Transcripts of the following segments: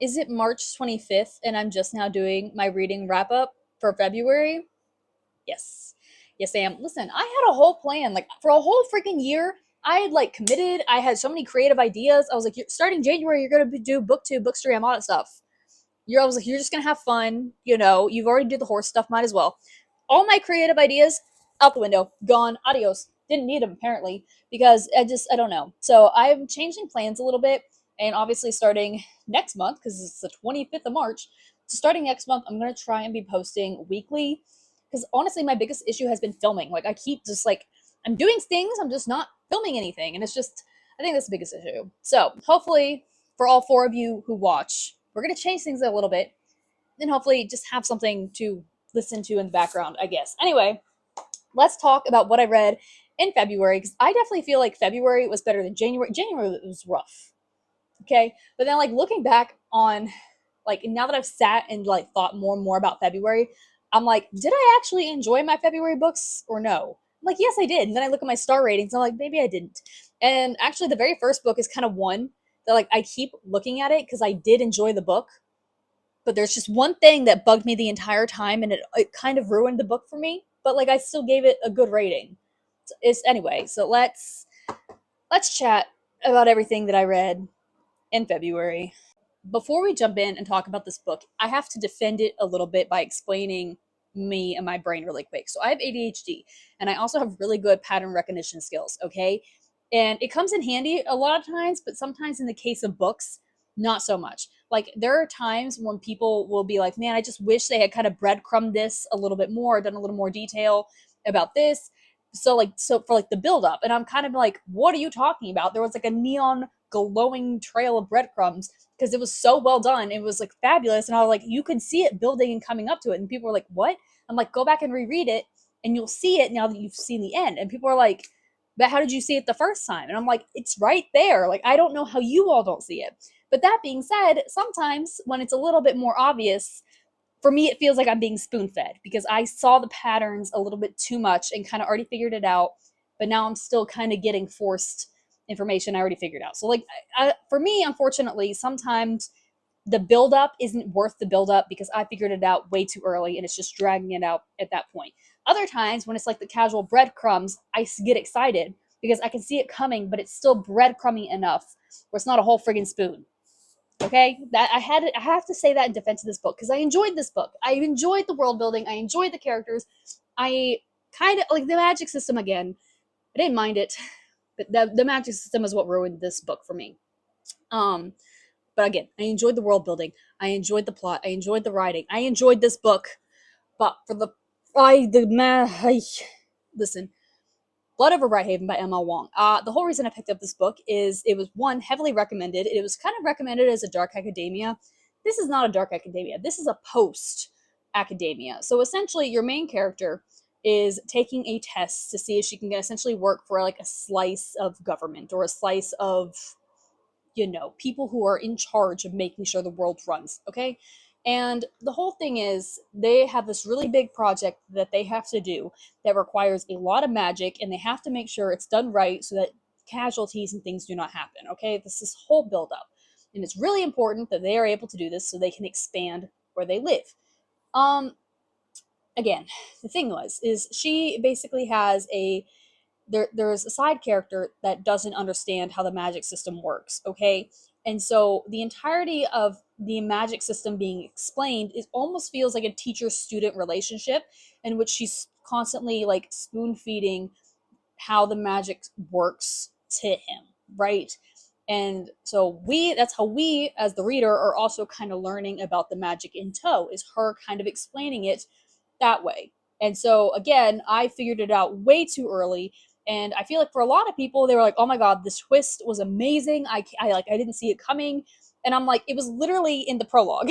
Is it March 25th and I'm just now doing my reading wrap up for February? Yes. Yes, I am. Listen, I had a whole plan. Like for a whole freaking year, I had like committed. I had so many creative ideas. I was like, starting January, you're gonna do book two, book three, all that stuff. I was like, you're just gonna have fun. You've already did the horse stuff, might as well. All my creative ideas out the window, gone, adios. Didn't need them apparently because I don't know. So I'm changing plans a little bit, and obviously starting next month because it's the 25th of March. So starting next month, I'm gonna try and be posting weekly because honestly, my biggest issue has been filming. Like I keep just like I'm doing things, I'm just not filming anything, and it's just I think that's the biggest issue. So hopefully, for all four of you who watch, we're gonna change things a little bit, then hopefully just have something to listen to in the background, I guess. Anyway, let's talk about what I read in February because I definitely feel like February was better than January. January was rough, okay, but then like looking back on like now that I've sat and like thought more and more about February, I'm like, did I actually enjoy my February books or no? I'm like, yes, I did. And then I look at my star ratings, and I'm like, maybe I didn't. And actually, the very first book is kind of one that like I keep looking at it because I did enjoy the book, but there's just one thing that bugged me the entire time, and it kind of ruined the book for me. But like I still gave it a good rating. It's anyway. So let's chat about everything that I read in February. Before we jump in and talk about this book, I have to defend it a little bit by explaining me and my brain really quick. So I have ADHD, and I also have really good pattern recognition skills, okay? And it comes in handy a lot of times, but sometimes in the case of books, not so much. Like there are times when people will be like, "Man, I just wish they had kind of breadcrumbed this a little bit more, done a little more detail about this." So for like the build up, and I'm kind of like, "What are you talking about?" There was like a neon glowing trail of breadcrumbs because it was so well done. It was like fabulous. And I was like, you could see it building and coming up to it. And people were like, what? I'm like, go back and reread it and you'll see it now that you've seen the end. And people are like, but how did you see it the first time? And I'm like, it's right there. Like, I don't know how you all don't see it. But that being said, sometimes when it's a little bit more obvious, for me, it feels like I'm being spoon fed because I saw the patterns a little bit too much and kind of already figured it out. But now I'm still kind of getting forced information I already figured out. So, like, for me, unfortunately, sometimes the buildup isn't worth the buildup because I figured it out way too early and it's just dragging it out at that point. Other times, when it's like the casual breadcrumbs, I get excited because I can see it coming, but it's still breadcrumbing enough where it's not a whole friggin' spoon. Okay, that I have to say that in defense of this book because I enjoyed this book. I enjoyed the world building. I enjoyed the characters. I kind of like the magic system again. I didn't mind it, but the magic system is what ruined this book for me. Um, but again, I enjoyed the world building. I enjoyed the plot. I enjoyed the writing. I enjoyed this book. But for the I the I, listen, Blood Over Brighthaven by Emma Wong. The whole reason I picked up this book is it was one heavily recommended. It was kind of recommended as a dark academia. This is not a dark academia. This is a post academia. So essentially, your main character is taking a test to see if she can essentially work for like a slice of government or a slice of people who are in charge of making sure the world runs, okay? And the whole thing is they have this really big project that they have to do that requires a lot of magic, and they have to make sure it's done right so that casualties and things do not happen, okay? This whole build up. And it's really important that they are able to do this so they can expand where they live. Um Again, the thing is she basically has there's a side character that doesn't understand how the magic system works, okay? And so the entirety of the magic system being explained is almost feels like a teacher student relationship in which she's constantly like spoon feeding how the magic works to him, right? And so that's how we as the reader are also kind of learning about the magic in tow, is her kind of explaining it that way. And so again, I figured it out way too early, and I feel like for a lot of people they were like, "Oh my god, this twist was amazing. I didn't see it coming." And I'm like, it was literally in the prologue.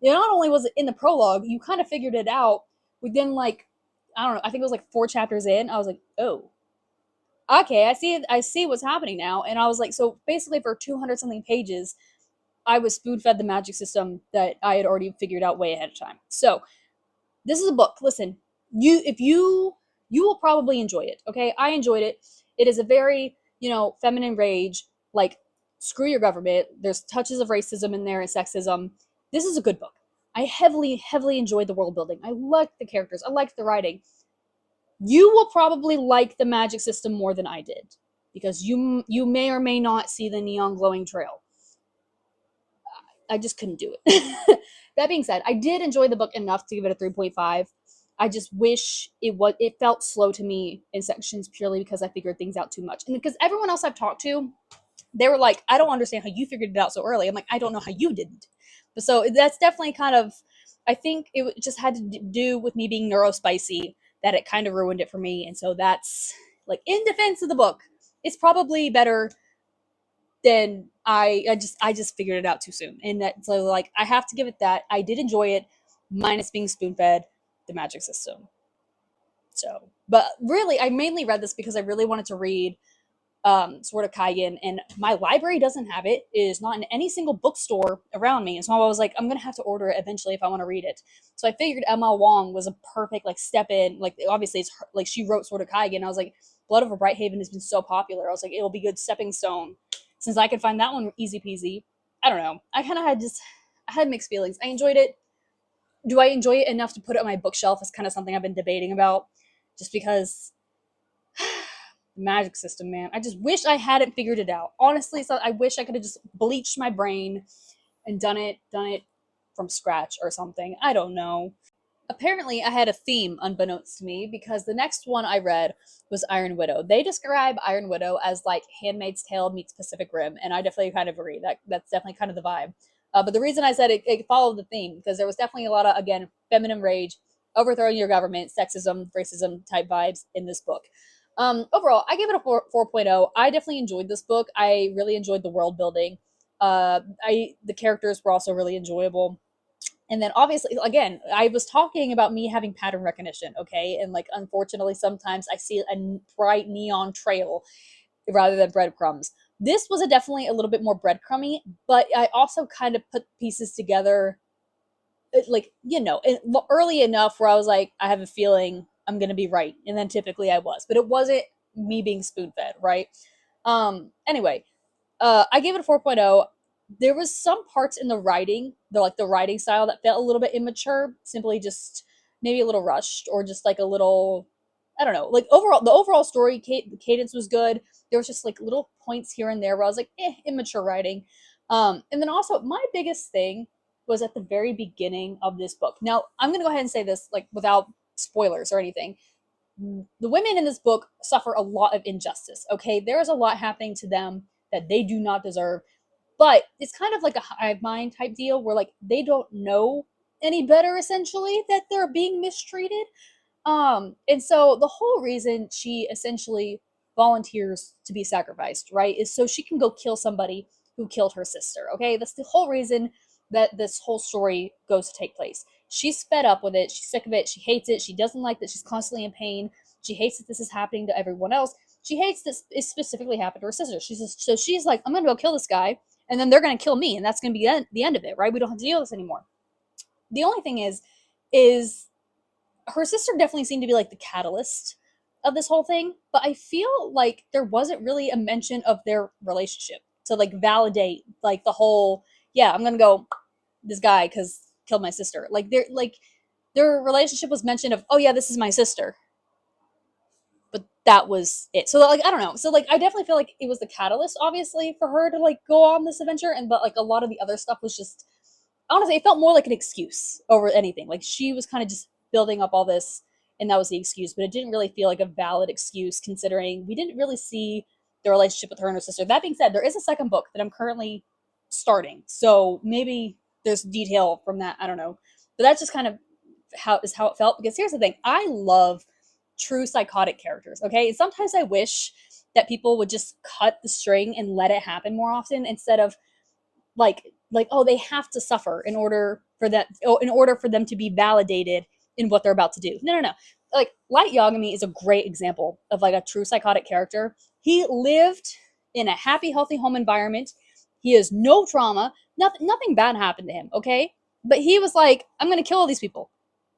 Not only was it in the prologue, you kind of figured it out within like I don't know, I think it was like 4 chapters in. I was like, "Oh, okay, I see what's happening now." And I was like, so basically for 200 something pages, I was spoon fed the magic system that I had already figured out way ahead of time. So this is a book. Listen, if you will probably enjoy it. Okay, I enjoyed it. It is a very feminine rage, like screw your government. There's touches of racism in there and sexism. This is a good book. I heavily enjoyed the world building. I liked the characters. I liked the writing. You will probably like the magic system more than I did, because you may or may not see the neon glowing trail. I just couldn't do it. That being said, I did enjoy the book enough to give it a 3.5. I just wish it felt slow to me in sections, purely because I figured things out too much. And because everyone else I've talked to, they were like, I don't understand how you figured it out so early. I'm like, I don't know how you didn't. But so that's definitely kind of, I think it just had to do with me being neurospicy, that it kind of ruined it for me. And so that's, like, in defense of the book, it's probably better than I just figured it out too soon. And that, so, like, I have to give it that. I did enjoy it, minus being spoon fed the magic system. So, but really, I mainly read this because I really wanted to read Sword of Kaigen, and my library doesn't have it. It is not in any single bookstore around me. And so I was like, I'm gonna have to order it eventually if I want to read it. So I figured Emma Wong was a perfect, like, step in. Like, obviously it's her, like, she wrote Sword of Kaigen. I was like, Blood of a Brighthaven has been so popular. I was like, it'll be good stepping stone, since I could find that one easy peasy. I don't know. I kind of had just, I had mixed feelings. I enjoyed it. Do I enjoy it enough to put it on my bookshelf? Is kind of something I've been debating about, just because the magic system, man. I just wish I hadn't figured it out. Honestly, so I wish I could have just bleached my brain and done it from scratch or something. I don't know. Apparently, I had a theme unbeknownst to me, because the next one I read was Iron Widow. They describe Iron Widow as like Handmaid's Tale meets Pacific Rim, and I definitely kind of agree. That's definitely kind of the vibe. But the reason I said it followed the theme, because there was definitely a lot of, again, feminine rage, overthrowing your government, sexism, racism type vibes in this book. Overall, I gave it a 4.0. I definitely enjoyed this book. I really enjoyed the world building. The characters were also really enjoyable. And then, obviously, again, I was talking about me having pattern recognition, okay? And, like, unfortunately, sometimes I see a bright neon trail rather than breadcrumbs. This was definitely a little bit more breadcrumby, but I also kind of put pieces together, like, early enough where I was like, I have a feeling I'm going to be right. And then typically I was. But it wasn't me being spoon fed, right? Anyway, I gave it a 4.0. There was some parts in the writing, the writing style, that felt a little bit immature, simply just maybe a little rushed, or just like a little, I don't know. Like, overall, the overall story cadence was good. There was just like little points here and there where I was like, immature writing. And then also, my biggest thing was at the very beginning of this book. Now, I'm gonna go ahead and say this, like, without spoilers or anything. The women in this book suffer a lot of injustice. Okay, there is a lot happening to them that they do not deserve, but it's kind of like a hive mind type deal, where, like, they don't know any better, essentially, that they're being mistreated. And so the whole reason she essentially volunteers to be sacrificed, right, is so she can go kill somebody who killed her sister. Okay, that's the whole reason that this whole story goes to take place. She's fed up with it. She's sick of it. She hates it. She doesn't like that she's constantly in pain. She hates that this is happening to everyone else. She hates this it specifically happened to her sister. She's like, I'm gonna go kill this guy, and then they're gonna kill me, and that's gonna be the end of it, right? We don't have to deal with this anymore. The only thing is her sister definitely seemed to be like the catalyst of this whole thing, but I feel like there wasn't really a mention of their relationship to, like, validate, like, the whole, yeah, I'm gonna go this guy because killed my sister. Like, their relationship was mentioned of, oh yeah, this is my sister, but that was it. So, like, I don't know. So, like, I definitely feel like it was the catalyst, obviously, for her to, like, go on this adventure, and but, like, a lot of the other stuff was just, honestly, it felt more like an excuse over anything. Like, she was kind of just building up all this, and that was the excuse, but it didn't really feel like a valid excuse, considering we didn't really see the relationship with her and her sister. That being said, there is a second book that I'm currently starting, so maybe there's detail from that. I don't know, but that's just kind of how it felt. Because here's the thing: I love true psychotic characters. Okay, and sometimes I wish that people would just cut the string and let it happen more often, instead of like, oh, they have to suffer in order for them to be validated in what they're about to do. No. Like, Light Yagami is a great example of, like, a true psychotic character. He lived in a happy, healthy home environment. He has no trauma. Nothing bad happened to him, okay? But he was like, I'm gonna kill all these people.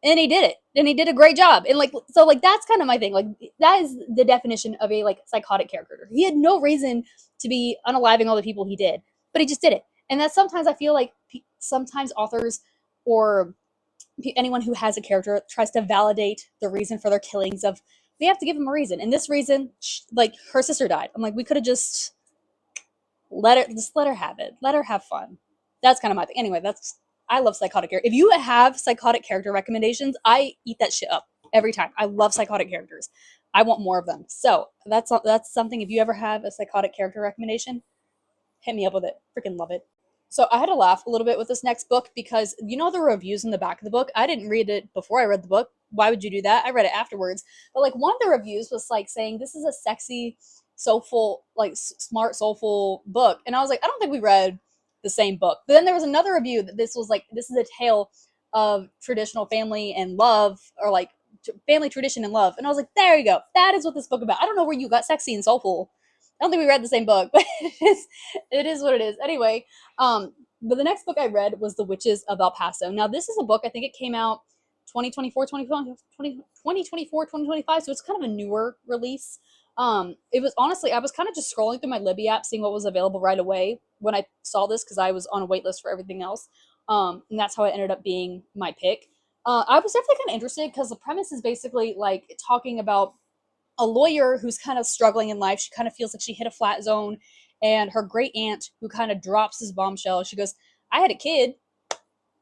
and he did it, and he did a great job. And like, so like that's kind of my thing. Like that is the definition of a like psychotic character. He had no reason to be unaliving all the people he did, but he just did it. And that's sometimes I feel like sometimes authors or anyone who has a character tries to validate the reason for their killings of we have to give him a reason. And this reason, like her sister died. I'm like, we could have just let her have it. Let her have fun. That's kind of my thing. Anyway, that's I love psychotic characters. If you have psychotic character recommendations, I eat that shit up every time. I love psychotic characters. I want more of them. So that's something. If you ever have a psychotic character recommendation, hit me up with it. Freaking love it. So I had to laugh a little bit with this next book because you know the reviews in the back of the book. I didn't read it before I read the book. Why would you do that? I read it afterwards. But like one of the reviews was like saying this is a sexy, soulful, like smart, soulful book, and I was like, I don't think we read the same book. But then there was another review that this was like this is a tale of traditional family and love, or like family tradition and love, and I was like, there you go. That is what this book about. I don't know where you got sexy and soulful. I don't think we read the same book, but it is what it is. Anyway, but the next book I read was The Witches of El Paso. Now, this is a book, I think it came out 2024, 2025, so it's kind of a newer release. It was honestly, I was kind of just scrolling through my Libby app, seeing what was available right away when I saw this, because I was on a wait list for everything else. And that's how it ended up being my pick. I was definitely kind of interested because the premise is basically like talking about a lawyer who's kind of struggling in life. She kind of feels like she hit a flat zone, and her great aunt who kind of drops this bombshell. She goes, "I had a kid.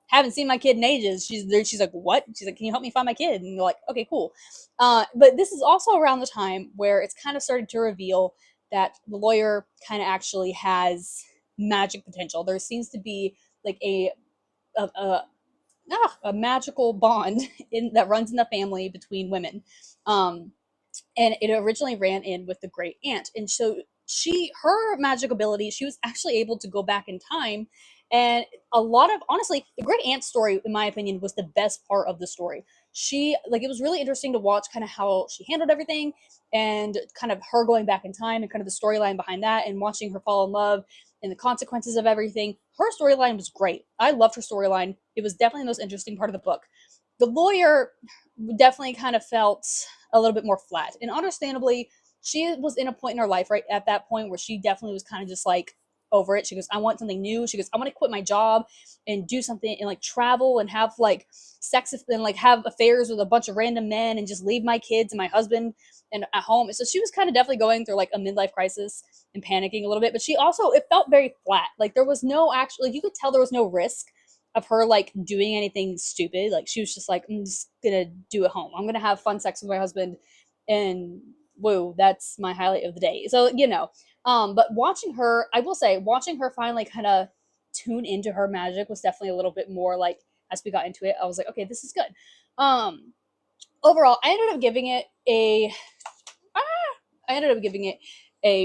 Haven't seen my kid in ages." She's there. She's like, "What?" She's like, "Can you help me find my kid?" And you're like, "Okay, cool." But this is also around the time where it's kind of started to reveal that the lawyer kind of actually has magic potential. There seems to be like a, a a magical bond that runs in the family between women. And it originally ran in with the great aunt, and so her magic ability, she was actually able to go back in time. And a lot of, honestly, the great aunt story in my opinion was the best part of the story. She, like, it was really interesting to watch kind of how she handled everything, and kind of her going back in time and kind of the storyline behind that, and watching her fall in love and the consequences of everything. Her storyline was great. I loved her storyline. It was definitely the most interesting part of the book. The lawyer definitely kind of felt a little bit more flat. And understandably, she was in a point in her life right at that point where she definitely was kind of just like over it. She goes, I want something new. She goes, I want to quit my job and do something and like travel and have like sex and like have affairs with a bunch of random men and just leave my kids and my husband and at home. And so she was kind of definitely going through like a midlife crisis and panicking a little bit. But she also, it felt very flat. Like there was no actually, like, you could tell there was no risk of her like doing anything stupid. Like she was just like, I'm just gonna do it home. I'm gonna have fun sex with my husband, and whoa, that's my highlight of the day. So but watching her, I will say, watching her finally kind of tune into her magic was definitely a little bit more like as we got into it. I was like, okay, this is good. Overall, I ended up giving it a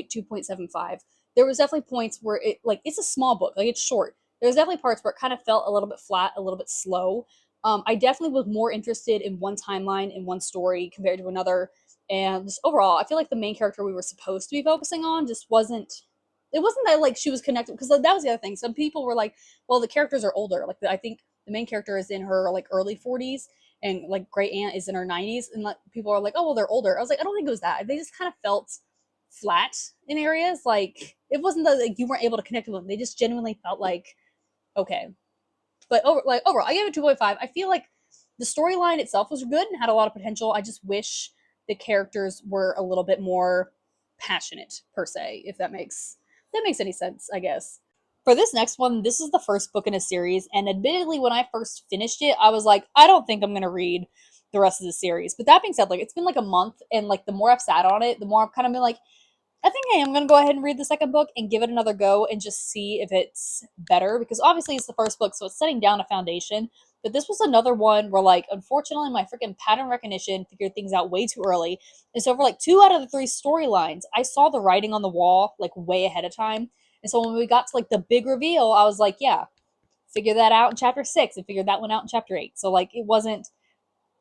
2.75. There was definitely points where it like it's a small book, like it's short. There's definitely parts where it kind of felt a little bit flat, a little bit slow. I definitely was more interested in one timeline in one story compared to another. And just overall, I feel like the main character we were supposed to be focusing on just wasn't. It wasn't that like she was connected, because like, that was the other thing. Some people were like, "Well, the characters are older." Like I think the main character is in her like early 40s, and like great aunt is in her 90s, and like people are like, "Oh, well, they're older." I was like, I don't think it was that. They just kind of felt flat in areas. Like it wasn't that like you weren't able to connect with them. They just genuinely felt like okay. But overall, I gave it 2.5. I feel like the storyline itself was good and had a lot of potential. I just wish the characters were a little bit more passionate per se, if that makes any sense, I guess. For this next one, this is the first book in a series, and admittedly, when I first finished it, I was like, I don't think I'm gonna read the rest of the series. But that being said, like it's been like a month, and like the more I've sat on it, the more I've kind of been like, I think I am going to go ahead and read the second book and give it another go and just see if it's better, because obviously it's the first book, so it's setting down a foundation. But this was another one where, like, unfortunately, my freaking pattern recognition figured things out way too early. And so, for like 2 out of the 3 storylines, I saw the writing on the wall, like, way ahead of time. And so, when we got to like the big reveal, I was like, yeah, figure that out in chapter 6 and figure that one out in chapter 8. So, like, it wasn't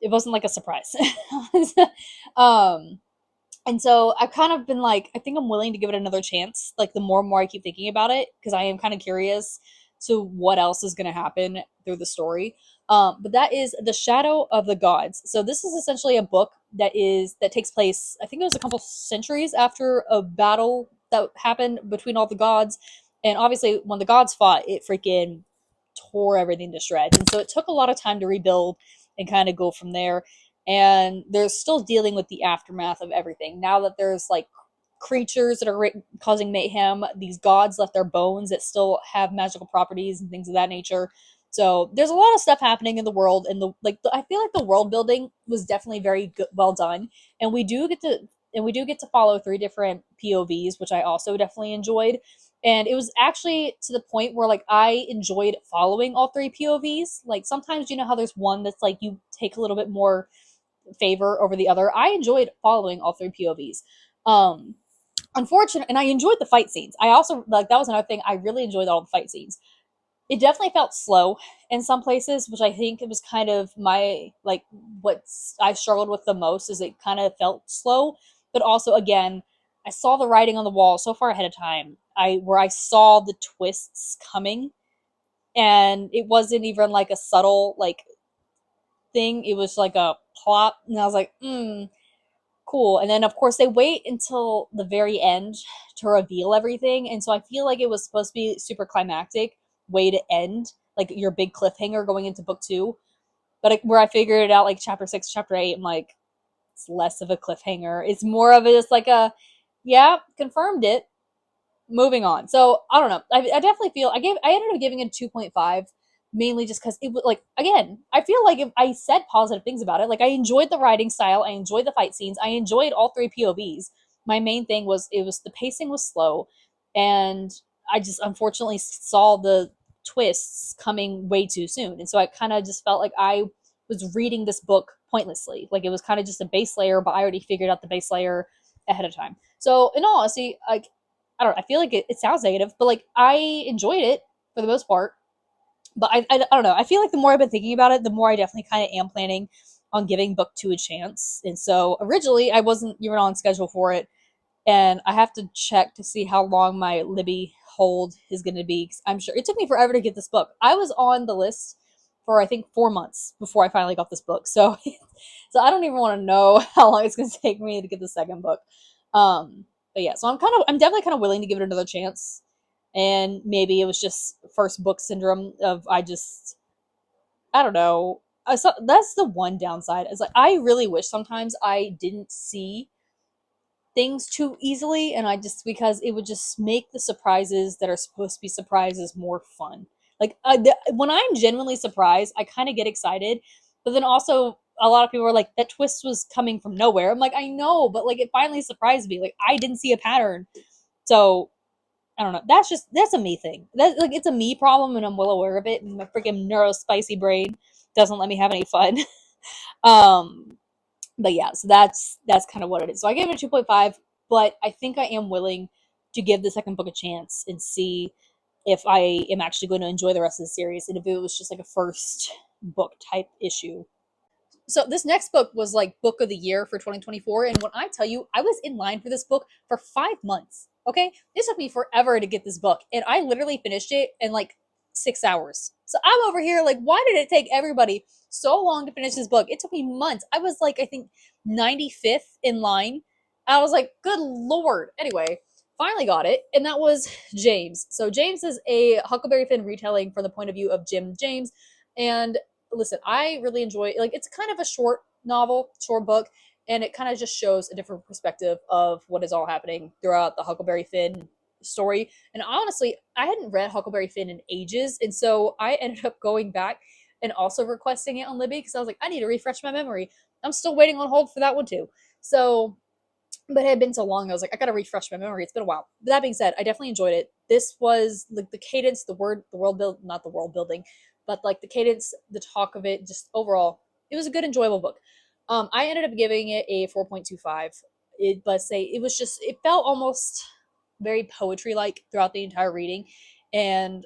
like a surprise. um, and so I've kind of been like, I think I'm willing to give it another chance. Like the more and more I keep thinking about it, because I am kind of curious to what else is going to happen through the story. But that is The Shadow of the Gods. So this is essentially a book that takes place, I think it was a couple centuries after a battle that happened between all the gods. And obviously, when the gods fought, it freaking tore everything to shreds. And so it took a lot of time to rebuild and kind of go from there. And they're still dealing with the aftermath of everything. Now that there's like creatures that are causing mayhem, these gods left their bones that still have magical properties and things of that nature. So there's a lot of stuff happening in the world, and I feel like the world building was definitely very good, well done, and we do get to follow three different POVs, which I also definitely enjoyed. And it was actually to the point where like I enjoyed following all three POVs. Like sometimes you know how there's one that's like you take a little bit more favor over the other. I enjoyed following all three POVs. Um, Unfortunate, and I enjoyed the fight scenes. I also like that was another thing. I really enjoyed all the fight scenes. It definitely felt slow in some places, which I think it was kind of my like what I struggled with the most is it kind of felt slow, but also again, I saw the writing on the wall so far ahead of time. I saw the twists coming, and it wasn't even like a subtle like thing. It was like a plot, and I was like, cool. And then of course they wait until the very end to reveal everything, and so I feel like it was supposed to be super climactic way to end like your big cliffhanger going into book two. But where I figured it out like chapter six, chapter eight, I'm like, it's less of a cliffhanger. It's more of a just like a yeah, confirmed it, moving on. So I don't know. I definitely feel I ended up giving it 2.5 mainly just because it was like again I feel like if I said positive things about it, like I enjoyed the writing style, I enjoyed the fight scenes, I enjoyed all three POVs. My main thing was it was the pacing was slow, and I just unfortunately saw the twists coming way too soon, and so I kind of just felt like I was reading this book pointlessly. Like it was kind of just a base layer, but I already figured out the base layer ahead of time. So in all honesty, like I don't know, I feel like it sounds negative, but like I enjoyed it for the most part. But I don't know. I feel like the more I've been thinking about it, the more I definitely kind of am planning on giving book two a chance. And so originally I wasn't even on schedule for it, and I have to check to see how long my Libby hold is going to be. I'm sure it took me forever to get this book. I was on the list for I think 4 months before I finally got this book. So, so I don't even want to know how long it's going to take me to get the second book. But yeah, so I'm definitely kind of willing to give it another chance. And maybe it was just first book syndrome of I don't know. I saw that's the one downside. Is like I really wish sometimes I didn't see things too easily, and I just because it would just make the surprises that are supposed to be surprises more fun. Like when I'm genuinely surprised, I kind of get excited, but then also a lot of people are like, "That twist was coming from nowhere." I'm like, "I know, but like it finally surprised me. Like I didn't see a pattern." So I don't know. That's a me thing. That's like it's a me problem, and I'm well aware of it. And my freaking neurospicy brain doesn't let me have any fun. um, but yeah, so that's kind of what it is. So I gave it a 2.5, but I think I am willing to give the second book a chance and see if I am actually going to enjoy the rest of the series, and if it was just like a first book type issue. So this next book was like book of the year for 2024, and when I tell you I was in line for this book for 5 months. Okay? It took me forever to get this book, and I literally finished it in like 6 hours. So I'm over here like why did it take everybody so long to finish this book? It took me months. I was like I think 95th in line. I was like good lord. Anyway, finally got it, and that was James. So James is a Huckleberry Finn retelling from the point of view of Jim James, and listen, I really enjoy like it's kind of a short novel, short book, and it kind of just shows a different perspective of what is all happening throughout the Huckleberry Finn story. And honestly, I hadn't read Huckleberry Finn in ages, and so I ended up going back and also requesting it on Libby because I was like, I need to refresh my memory. I'm still waiting on hold for that one too. So but it had been so long, I was like, I gotta refresh my memory. It's been a while. But that being said, I definitely enjoyed it. This was like the cadence, the world build, not the world building, but like the cadence, the talk of it, just overall, it was a good, enjoyable book. I ended up giving it a 4.25. But say it was just, it felt almost very poetry like throughout the entire reading, and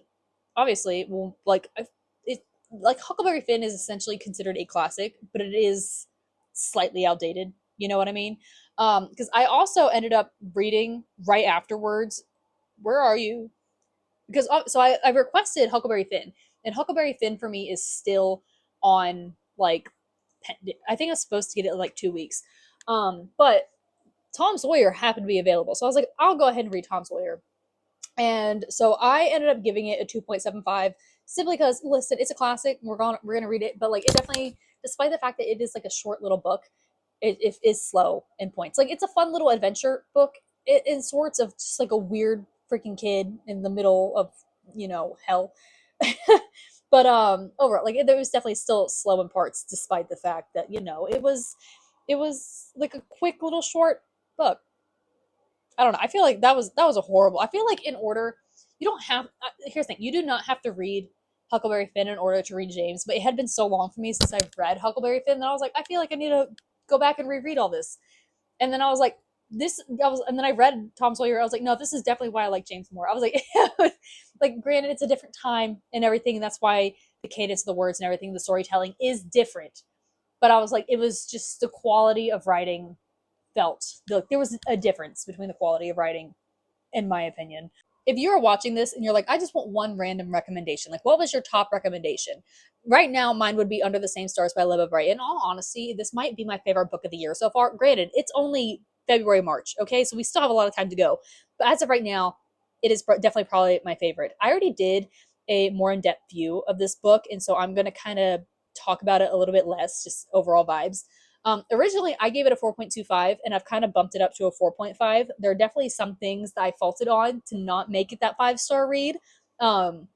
obviously, well, it like Huckleberry Finn is essentially considered a classic, but it is slightly outdated. You know what I mean? Because I also ended up reading right afterwards. Where are you? because so I requested Huckleberry Finn, and Huckleberry Finn for me is still on like I think I was supposed to get it in like 2 weeks, but Tom Sawyer happened to be available, so I was like, I'll go ahead and read Tom Sawyer. And so I ended up giving it a 2.75 simply because listen, it's a classic. We're gonna read it, but like it definitely, despite the fact that it is like a short little book, it is slow in points. Like it's a fun little adventure book in sorts of just like a weird freaking kid in the middle of hell. But overall, like there was definitely still slow in parts, despite the fact that it was like a quick little short book. I don't know. I feel like that was a horrible. I feel like in order, you don't have. Here's the thing: you do not have to read Huckleberry Finn in order to read James. But it had been so long for me since I've read Huckleberry Finn that I was like, I feel like I need to go back and reread all this. And then I was like, and then I read Tom Sawyer. I was like, no, this is definitely why I like James more. I was like, like, granted, it's a different time and everything, and that's why the cadence of the words and everything, the storytelling is different. But I was like, it was just the quality of writing there was a difference between the quality of writing, in my opinion. If you're watching this and you're like, I just want one random recommendation, like what was your top recommendation? Right now, mine would be Under the Same Stars by Libba Bray. In all honesty, this might be my favorite book of the year so far. Granted, it's only February, March, okay? So we still have a lot of time to go. But as of right now, it is definitely probably my favorite. I already did a more in depth view of this book, and so I'm going to kind of talk about it a little bit less, just overall vibes. Originally, I gave it a 4.25, and I've kind of bumped it up to a 4.5. There are definitely some things that I faulted on to not make it that 5-star read. Um,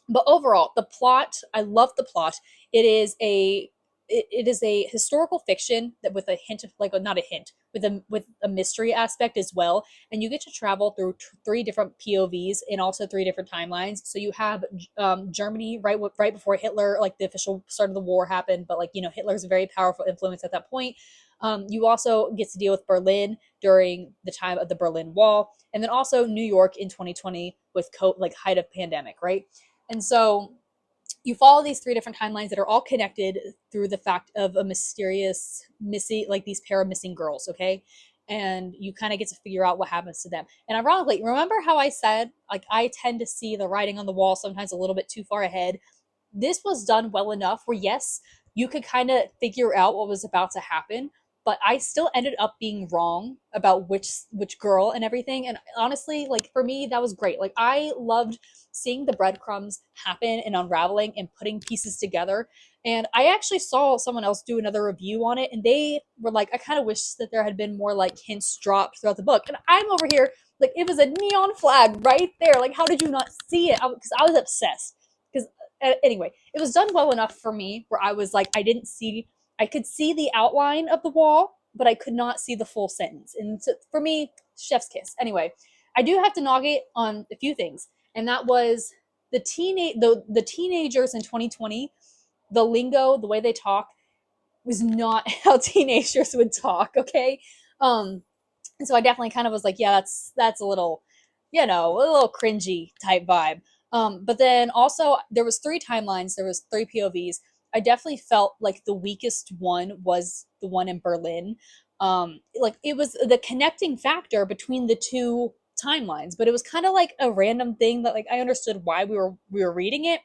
but overall, the plot, I love the plot. It is a it is a historical fiction that with a hint of like not a hint with a mystery aspect as well, and you get to travel through three different povs and also three different timelines. So you have Germany right before Hitler, like the official start of the war happened, but like Hitler's a very powerful influence at that point. You also get to deal with Berlin during the time of the Berlin Wall, and then also New York in 2020 with like height of pandemic, right? And so you follow these three different timelines that are all connected through the fact of a mysterious missing, like these pair of missing girls, okay? And you kind of get to figure out what happens to them. And ironically, remember how I said, like, I tend to see the writing on the wall sometimes a little bit too far ahead? This was done well enough where, yes, you could kind of figure out what was about to happen, but I still ended up being wrong about which girl and everything. And honestly, like for me, that was great. Like I loved seeing the breadcrumbs happen and unraveling and putting pieces together. And I actually saw someone else do another review on it, and they were like, I kind of wish that there had been more like hints dropped throughout the book. And I'm over here like it was a neon flag right there. Like how did you not see it? Because I was obsessed. Because anyway, it was done well enough for me where I was like, I could see the outline of the wall, but I could not see the full sentence. And so for me, chef's kiss. Anyway, I do have to nog it on a few things, and that was the teenagers in 2020. The lingo, the way they talk, was not how teenagers would talk. Okay, and so I definitely kind of was like, yeah, that's a little, a little cringy type vibe. But then also there was three timelines, there was three POVs. I definitely felt like the weakest one was the one in Berlin. Like it was the connecting factor between the two timelines, but it was kind of like a random thing that like I understood why we were reading it,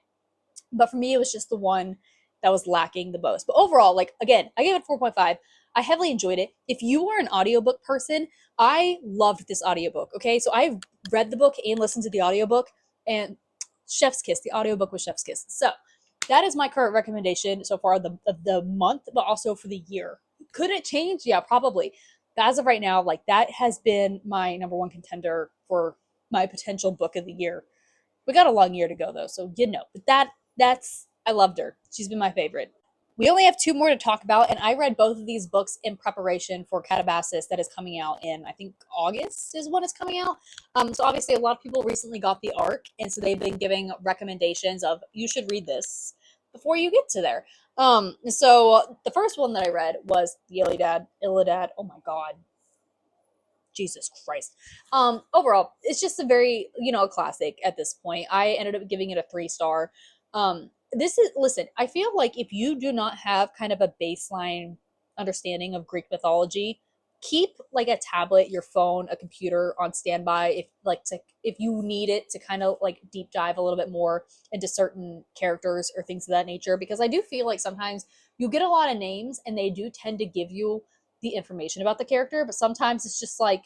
but for me it was just the one that was lacking the most. But overall, like again, I gave it 4.5. I heavily enjoyed it. If you are an audiobook person, I loved this audiobook. Okay, so I've read the book and listened to the audiobook, and chef's kiss, the audiobook was chef's kiss. So that is my current recommendation so far of the month, but also for the year. Could it change? Yeah, probably. But as of right now, like that has been my number one contender for my potential book of the year. We got a long year to go though, so but that's I loved her. She's been my favorite. We only have two more to talk about, and I read both of these books in preparation for Catabasis that is coming out in, I think, August is when it's coming out. So obviously a lot of people recently got the ARC, and so they've been giving recommendations of you should read this before you get to there. So the first one that I read was the Illidad. Oh my god, Jesus Christ. Overall, it's just a very, a classic at this point. I ended up giving it a 3-star. Listen, I feel like if you do not have kind of a baseline understanding of Greek mythology, keep like a tablet, your phone, a computer on standby if you need it to kind of like deep dive a little bit more into certain characters or things of that nature, because I do feel like sometimes you get a lot of names and they do tend to give you the information about the character, but sometimes it's just like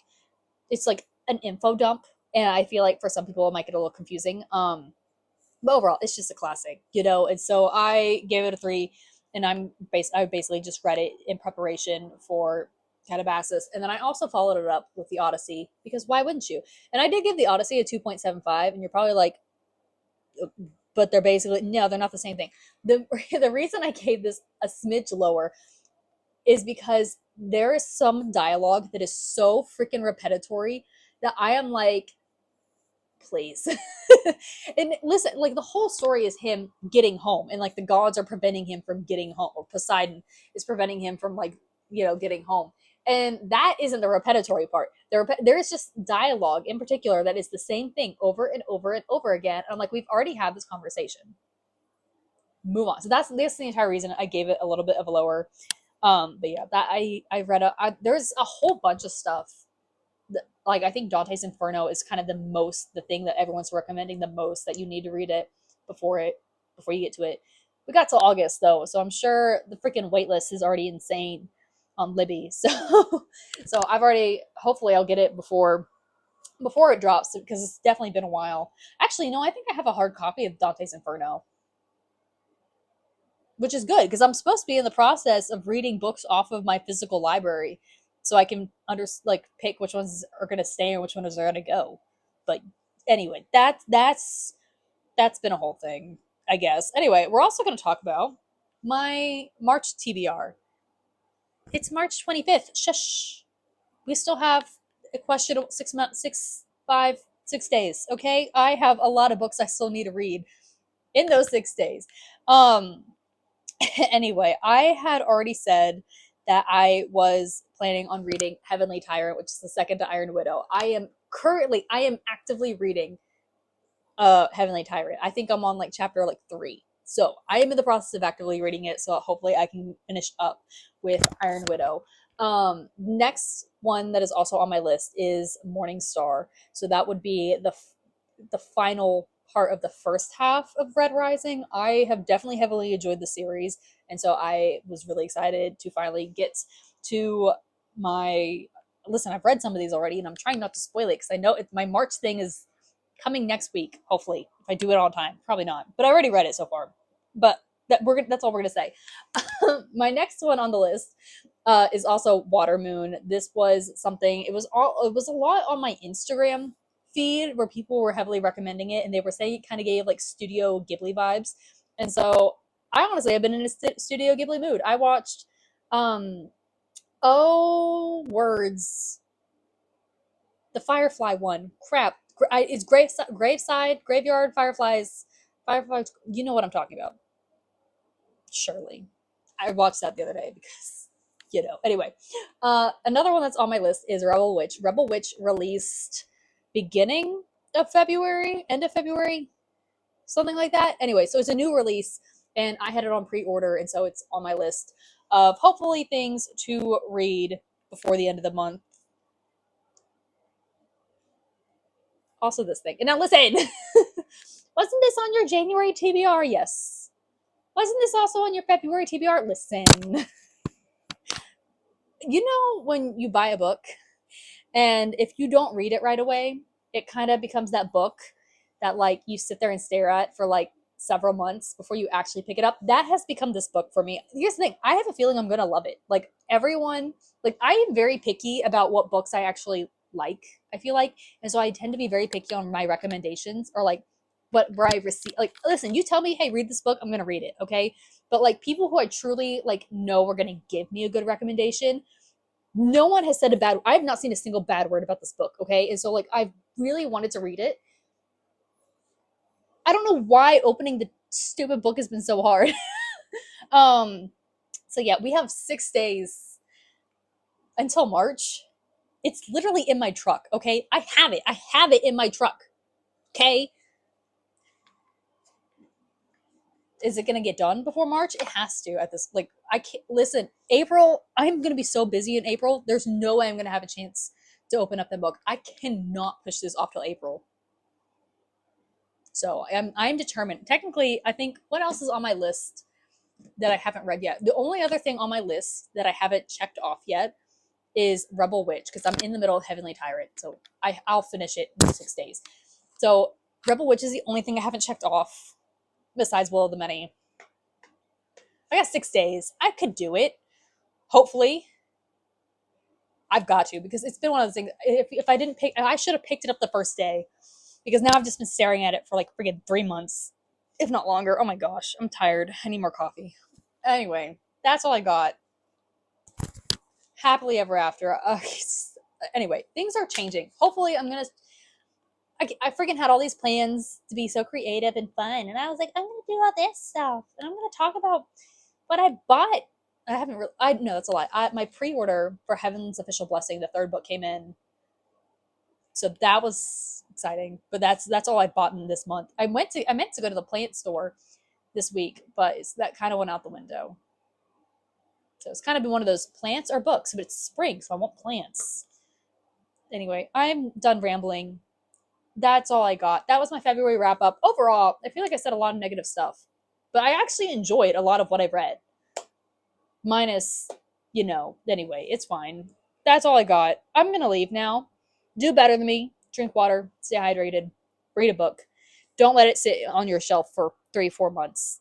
it's like an info dump, and I feel like for some people it might get a little confusing. But overall, it's just a classic, you know. And so I gave it a 3, and I basically just read it in preparation for Calabasas, and then I also followed it up with the Odyssey, because why wouldn't you? And I did give the Odyssey a 2.75, and you're probably like, but they're basically no, they're not the same thing. the The reason I gave this a smidge lower is because there is some dialogue that is so freaking repetitory that I am like, please. And listen, like the whole story is him getting home, and like the gods are preventing him from getting home, or Poseidon is preventing him from like, you know, getting home. And that isn't the repetitory part. There is just dialogue in particular that is the same thing over and over and over again. And I'm like, we've already had this conversation. Move on. So that's the entire reason I gave it a little bit of a lower. But yeah, that I read there's a whole bunch of stuff. Like I think Dante's Inferno is kind of the thing that everyone's recommending the most, that you need to read it before you get to it. We got till August though, so I'm sure the freaking waitlist is already insane on Libby. So I've already, hopefully I'll get it before it drops, because it's definitely been a while. Actually, no, I think I have a hard copy of Dante's Inferno, which is good because I'm supposed to be in the process of reading books off of my physical library, so I can pick which ones are going to stay and which ones are going to go. But anyway, that's been a whole thing, I guess. Anyway, we're also going to talk about my March TBR. It's March 25th. Shush. We still have a question 6 months, 6 days. Okay, I have a lot of books I still need to read in those 6 days. Anyway, I had already said that I was planning on reading Heavenly Tyrant, which is the second to Iron Widow. I am actively reading Heavenly Tyrant. I think I'm on like chapter 3. So I am in the process of actively reading it, so hopefully I can finish up with Iron Widow. Next one that is also on my list is Morning Star. So that would be the final part of the first half of Red Rising. I have definitely heavily enjoyed the series, and so I was really excited to finally get to my listen. I've read some of these already, and I'm trying not to spoil it because I know my March thing is coming next week. Hopefully, if I do it on time, probably not, but I already read it so far. But that's all we're gonna say. My next one on the list is also Water Moon. This was something. It was a lot on my Instagram feed where people were heavily recommending it, and they were saying it kind of gave like Studio Ghibli vibes. And so I honestly have been in a Studio Ghibli mood. I watched oh words, the Firefly one. Crap, it's Graveyard Fireflies. You know what I'm talking about, surely. I watched that the other day because anyway. Another one that's on my list is Rebel Witch. Rebel Witch released beginning of February, end of February, something like that. Anyway, so it's a new release, and I had it on pre-order, and so it's on my list of hopefully things to read before the end of the month. Also this thing. And now listen, wasn't this on your January TBR? Yes. Wasn't this also on your February TBR? Listen. You know when you buy a book, and if you don't read it right away, it kind of becomes that book that like you sit there and stare at for like several months before you actually pick it up. That has become this book for me. Here's the thing, I have a feeling I'm gonna love it. Like everyone, like I am very picky about what books I actually like, I feel like. And so I tend to be very picky on my recommendations, or like where I receive, like, listen, you tell me, hey, read this book, I'm gonna read it, okay? But like people who I truly like know are gonna give me a good recommendation, no one has said I have not seen a single bad word about this book, okay? And so like I really wanted to read it. I don't know why opening the stupid book has been so hard. So yeah, we have 6 days until March. It's literally in my truck, okay? I have it in my truck. Okay? Is it going to get done before March? It has to at this. Like, I can't listen. April, I'm going to be so busy in April. There's no way I'm going to have a chance to open up the book. I cannot push this off till April. So I'm determined. Technically, I think what else is on my list that I haven't read yet? The only other thing on my list that I haven't checked off yet is Rebel Witch because I'm in the middle of Heavenly Tyrant. So I'll finish it in 6 days. So Rebel Witch is the only thing I haven't checked off besides Will of the Many. I got 6 days. I could do it. Hopefully. I've got to because it's been one of those things. If I didn't pick, I should have picked it up the first day because now I've just been staring at it for like freaking 3 months, if not longer. Oh my gosh, I'm tired. I need more coffee. Anyway, that's all I got. Happily ever after. Anyway, things are changing. Hopefully, I freaking had all these plans to be so creative and fun, and I was like, I'm gonna do all this stuff, and I'm gonna talk about what I bought. I haven't really. I no, that's a lie. My pre-order for Heaven's Official Blessing, the third book, came in, so that was exciting. But that's all I bought in this month. I meant to go to the plant store this week, but that kind of went out the window. So it's kind of been one of those plants or books, but it's spring, so I want plants. Anyway, I'm done rambling. That's all I got. That was my February wrap up. Overall, I feel like I said a lot of negative stuff, but I actually enjoyed a lot of what I've read. Minus, anyway, it's fine. That's all I got. I'm going to leave now. Do better than me. Drink water, stay hydrated, read a book. Don't let it sit on your shelf for 3-4 months.